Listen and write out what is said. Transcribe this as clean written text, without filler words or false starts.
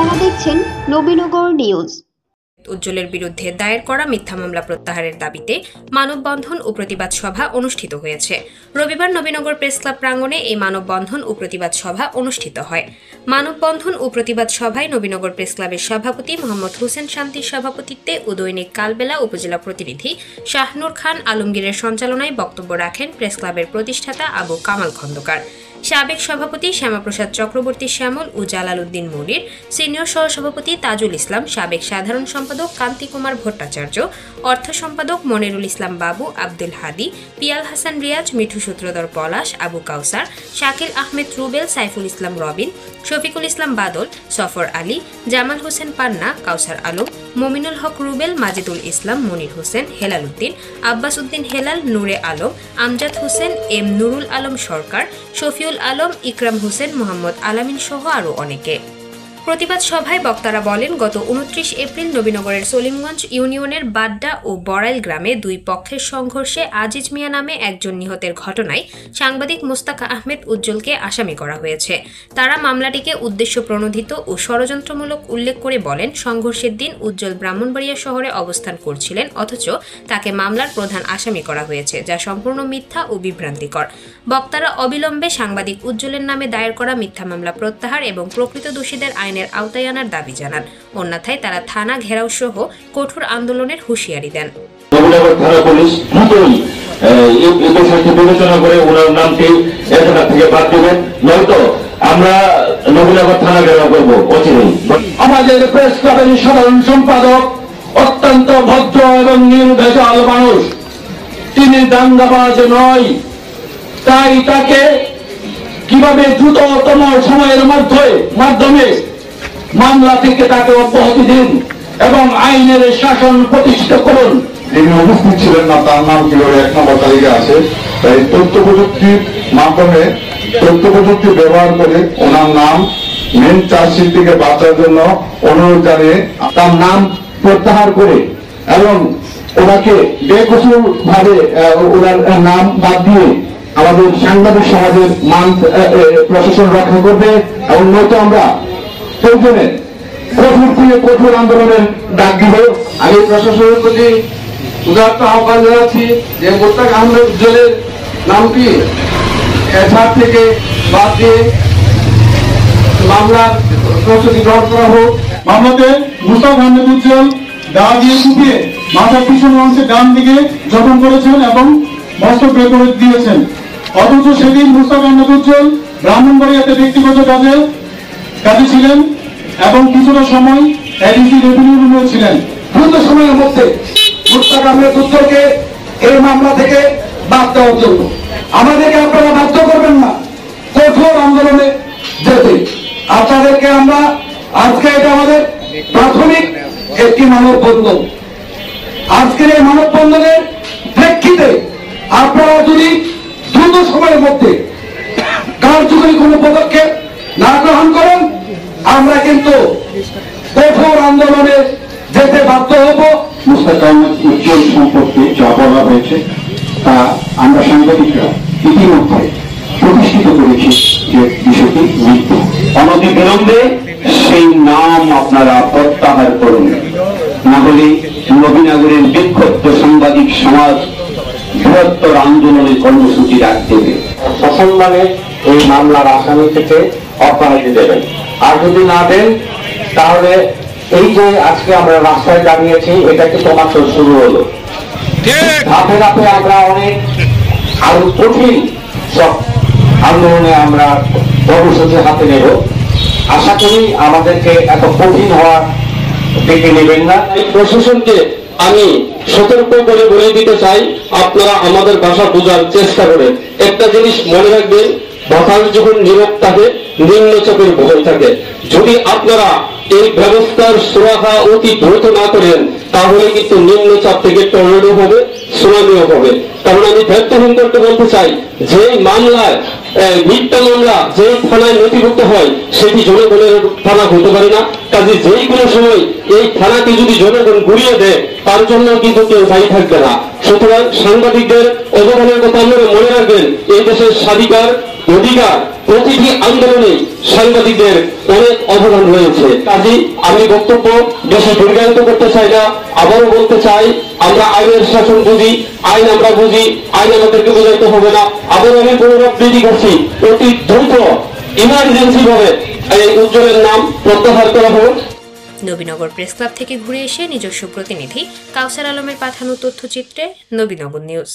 আপনারা দেখছেন নবীনগর নিউজ। উজ্জ্বলের বিরুদ্ধে দায়ের করা মিথ্যা মামলা প্রত্যাহারের দাবিতে মানববন্ধন ও প্রতিবাদ সভা অনুষ্ঠিত হয়েছে। রবিবার নবীনগর প্রেস ক্লাব প্রাঙ্গণে এই মানববন্ধন ও প্রতিবাদ সভা অনুষ্ঠিত হয়। মানববন্ধন ও প্রতিবাদ সভায় নবীনগর প্রেস ক্লাবের সভাপতি মোহাম্মদ হোসেন শান্তির সভাপতিত্বে ও দৈনিক কালবেলা উপজেলা প্রতিনিধি শাহনুর খান আলমগীরের সঞ্চালনায় বক্তব্য রাখেন প্রেস ক্লাবের প্রতিষ্ঠাতা আবু কামাল খন্দকার, সাবেক সভাপতি শ্যামাপ্রসাদ চক্রবর্তী শ্যামল ও জালাল উদ্দিন মনির, সিনিয়র সহসভাপতি তাজুল ইসলাম, সাবেক সাধারণ সম্পাদক কান্তি কুমার ভট্টাচার্য, অর্থ সম্পাদক মনিরুল ইসলাম বাবু, আব্দুল হাদি, পিয়াল হাসান রিয়াজ, মিঠু সূত্রধর পলাশ, আবু কাউসার, শাকিল আহমেদ রুবেল, সাইফুল ইসলাম রবিন, শফিকুল ইসলাম বাদল, সফর আলী, জামাল হোসেন পান্না, কাউসার আলম, মমিনুল হক রুবেল, মাজিদুল ইসলাম, মনির হোসেন, হেলাল উদ্দিন, আব্বাস উদ্দিন হেলাল, নূরে আলম, আমজাদ হোসেন, এম নুরুল আলম সরকার, শফিউল আলম, ইকরাম হোসেন, মোহাম্মদ আলামিন সহ আরও অনেকে। প্রতিবাদ সভায় বক্তারা বলেন, গত 29 এপ্রিল নবীনগরের সলিমগঞ্জ ইউনিয়নের বাড্ডা ও বড়াইল গ্রামে দুই পক্ষের সংঘর্ষে আজিজ মিয়া নামে একজন নিহতের ঘটনায় সাংবাদিক মোস্তাক আহমেদ উজ্জ্বলকে আসামি করা হয়েছে। তারা মামলাটিকে উদ্দেশ্য প্রণোদিত ও ষড়যন্ত্রমূলক উল্লেখ করে বলেন, সংঘর্ষের দিন উজ্জ্বল ব্রাহ্মণবাড়িয়া শহরে অবস্থান করছিলেন, অথচ তাকে মামলার প্রধান আসামি করা হয়েছে, যা সম্পূর্ণ মিথ্যা ও বিভ্রান্তিকর। বক্তারা অবিলম্বে সাংবাদিক উজ্জ্বলের নামে দায়ের করা মিথ্যা মামলা প্রত্যাহার এবং প্রকৃত দোষীদের আইনের আওতায় আনার দাবি জানান। অন্যথায় তারা থানা ঘেরাও সহ কঠোর আন্দোলনের হুঁশিয়ারি দেন। নবীনগর থানা পুলিশ দ্রুতই এই বিষয়টি বিবেচনা করে ওনার নামটি এলাকা থেকে বাদ দেবেন, নয়তো আমরা নবীনগর থানা ঘেরাও করবো অচিরেই। আমাদের প্রেস ক্লাবের সাধারণ সম্পাদক অত্যন্ত ভদ্র এবং নির্ভেজাল মানুষ, তিনি দাঙ্গাবাজ নয়। তাই তাকে কিভাবে দ্রুততম সময়ের মাধ্যমে মামলা থেকে তাকে অব্যাহতি দিন এবং আইনের শাসন প্রতিষ্ঠিত করুন। যিনি উপস্থিত ছিলেন না তার নাম কিভাবে 1 নম্বর তালিকা আছে, তাই তথ্য প্রযুক্তির মাধ্যমে তথ্য প্রযুক্তি ব্যবহার করে ওনার নাম মেন চার্জশিট থেকে বাঁচার জন্য অনুরোধ জানিয়ে তার নাম প্রত্যাহার করে এবং ওনাকে বেকসুর ভাবে ওনার নাম বাদ দিয়ে আমাদের সাংবাদিক সমাজের মান প্রশাসন রক্ষা করবে এবং নয়তো আমরা প্রয়োজনে কঠোর থেকে কঠোর আন্দোলনের ডাক দিব। আমি প্রশাসনের প্রতি উদারতা আহ্বান জানাচ্ছি যে মোস্তাক আহমেদ উজ্জ্বলের নামটি এছাড় থেকে বাদ দিয়ে মামলার প্রস্তুতি গ্রহণ করা হোক। মামলাতে মোস্তাক আহমেদ উজ্জ্বল দা দিয়ে কুপিয়ে মাথার পিছনের অংশে ডান দিকে জখম করেছেন এবং মস্তক বের করে দিয়েছেন, অথচ সেদিন মোস্তাক আহমেদ উজ্জ্বল ব্রাহ্মণবাড়িয়াতে ব্যক্তিগত কাজে ছিলেন এবং কিছুটা সময় এডিসি রেভিনিউ রুমে ছিলেন। দ্রুত সময়ের মধ্যে মোস্তাক আহমেদ উজ্জ্বলকে এই মামলা থেকে বাদ দেওয়ার জন্য আমাদেরকে আপনারা বাধ্য করবেন না কঠোর আন্দোলনে যেতে। আপনাদেরকে আমরা আজকে এটা আমাদের প্রাথমিক একটি মানববন্ধন। আজকের এই মানববন্ধনের প্রেক্ষিতে আপনারা যদি দ্রুত সময়ের মধ্যে কার্যকরী কোনো পদক্ষেপ না গ্রহণ করেন, আমরা কিন্তু কঠোর আন্দোলনে যেতে বাধ্য হব। মোস্তাক আহমেদ উজ্জ্বল সম্পর্কে যা বলা হয়েছে তা আমরা সাংবাদিকরা ইতিমধ্যে প্রতিষ্ঠিত করেছি যে বিষয়টি মিথ্যা। অনতিবিলম্বে সেই নাম আপনারা প্রত্যাহার করুন, না হলে নবীনগরের বিক্ষুব্ধ সাংবাদিক সমাজ বৃহত্তর আন্দোলনের কর্মসূচি ডাক দেবে। সসম্মানে এই মামলার আসামি থেকে অব্যাহতি দেবেন, আর যদি না দেন তাহলে এই যে আজকে আমরা রাস্তায় দাঁড়িয়েছি এটা কিন্তু মাত্র শুরু হলো। ধাপে ধাপে আমরা অনেক আরো কঠিন সব আন্দোলনে আমরা কর্মসূচি হাতে নেব। আশা করি আমাদেরকে এত কঠিন হওয়ার ডেকে নেবেন না। প্রশাসনকে আমি সতর্ক করে বলে দিতে চাই, আপনারা আমাদের ভাষা বোঝার চেষ্টা করেন। একটা জিনিস মনে রাখবেন, বাতাস যখন নীরব থাকে নিম্নচাপের ভয় থাকে। যদি আপনারা এই ব্যবস্থার সুরাহা অতি দ্রুত না করেন তাহলে কিন্তু নিম্নচাপ থেকে টর্নেডো হবে, সুনামিও হবে। কারণ আমি ব্যর্থহীন করতে বলতে চাই, যে মামলায় মিথ্যা মামলা যে থানায় নথিভুক্ত হয় সেটি জনগণের থানা হতে পারে না। কাজে যেই কোনো সময় এই থানাকে যদি জনগণ ঘুরিয়ে দেয় তার জন্য কিন্তু কেউ দায়ী থাকবে না। সুতরাং সাংবাদিকদের অবদানের কথা আপনারা মনে রাখবেন। এই দেশের স্বাধিকার অধিকার প্রতিটি আন্দোলনে সাংবাদিকদের অনেক অবদান রয়েছে। কাজেই আমি বক্তব্য বেশি দীর্ঘায়িত করতে চাই না। আবারও বলতে চাই, আমরা আইনের শাসন বুঝি, আইন আমরা বুঝি, আইন আমাদেরকে বোঝাইতে হবে না। আবারও আমি পুনরাবৃত্তি করছি, অতি দ্রুত ইমার্জেন্সি ভাবে এই উজ্জ্বলের নাম প্রত্যাহার করা হোক। নবীনগর প্রেস ক্লাব থেকে ঘুরে এসে নিজস্ব প্রতিনিধি কাউসার আলমের পাঠানো তথ্যচিত্রে নবীনগর নিউজ।